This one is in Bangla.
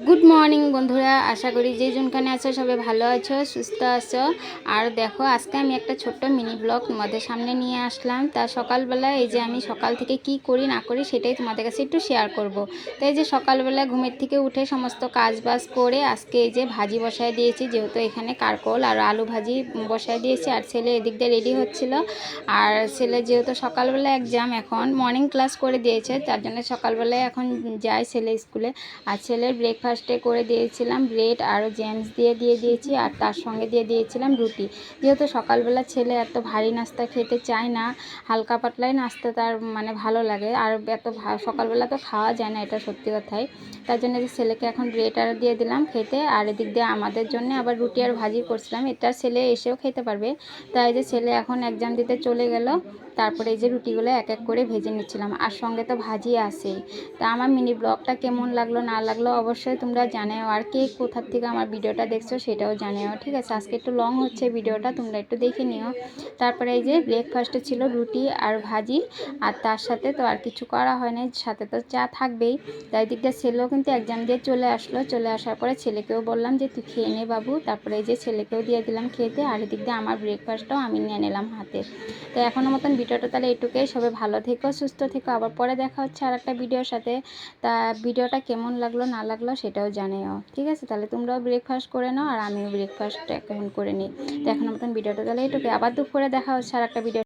গুড মর্নিং বন্ধুরা, আশা করি যে যেখানে আছো সবাই ভালো আছো, সুস্থ আছো। আর দেখো, আজকে আমি একটা ছোট্ট মিনি ব্লগ তোমাদের সামনে নিয়ে আসলাম। তা সকালবেলা এই যে আমি সকাল থেকে কি করি না করি সেটাই তোমাদের কাছে একটু শেয়ার করব। তো এই যে সকালবেলা ঘুমের থেকে উঠে সমস্ত কাজ বাজ করে আজকে এই যে ভাজি বসায় দিয়েছি, যেহেতু এখানে কারকল আর আলু ভাজি বসায় দিয়েছি। আর ছেলে এদিক দিয়ে রেডি হচ্ছিল। আর ছেলে যেহেতু সকালবেলা এক্সাম, এখন মর্নিং ক্লাস করে দিয়েছে, তার জন্য সকালবেলায় এখন যায় ছেলে স্কুলে। আর ছেলের ব্রেকফাস্টে করে দিয়েছিলাম ব্রেড আর জ্যামস দিয়ে দিয়েছি, আর তার সঙ্গে দিয়ে দিয়েছিলাম রুটি। যেহেতু সকালবেলা ছেলে এত ভারী নাস্তা খেতে চায় না, হালকা পাতলাই নাস্তা তার মানে ভালো লাগে। আর এত সকালবেলা তো খাওয়া যায় না, এটা সত্যি কথাই। তার জন্য যে ছেলেকে এখন ব্রেড আর দিয়ে দিলাম খেতে। আর এদিক দিয়ে আমাদের জন্য আবার রুটি আর ভাজি করছিলাম, এটা ছেলে এসেও খেতে পারবে। তাই যে ছেলে এখন এক্সাম দিতে চলে গেল। তারপরে এই যে রুটিগুলো এক এক করে ভেজে নিচ্ছিলাম, আর সঙ্গে তো ভাজি আছেই। তা আমার মিনি ব্লগটা কেমন লাগলো না লাগলো অবশ্যই তোমরা জানাও, আর কে কোথার থেকে আমার ভিডিওটা দেখছো সেটাও জানাও, ঠিক আছে। আজকে একটু লং হচ্ছে ভিডিওটা, তোমরা একটু দেখে নিও। তারপরে এই যে ব্রেকফাস্টে ছিল রুটি আর ভাজি, আর তার সাথে তো আর কিছু করা হয় না, সাথে তো চা থাকবেই। তাই দিকটা ছেলেও কিন্তু এক্সাম দিয়ে চলে আসলো। চলে আসার পরে ছেলেকেও বললাম যে তুই খেয়ে নে বাবু। তারপরে এই যে ছেলেকেও দিয়ে দিলাম খেতে, আর এদিক দিয়ে আমার ব্রেকফাস্টটাও আমি নিয়ে নিলাম হাতে। তো এখনো মতন ভিডিওটা তাহলে এটুকুই। সবাই ভালো থেকো, সুস্থ থেকো, আবার পরে দেখা হচ্ছে আর একটা ভিডিওর সাথে। তা ভিডিওটা কেমন লাগলো না লাগলো সেটাও জানিও, ঠিক আছে। তাহলে তোমরাও ব্রেকফাস্ট করে নাও, আর আমিও ব্রেকফাস্ট এখন করে নিই। তো এখনো মতন ভিডিওটা তাহলে এটুকুই, আবার দুপুরে দেখা হচ্ছে আর একটা ভিডিও।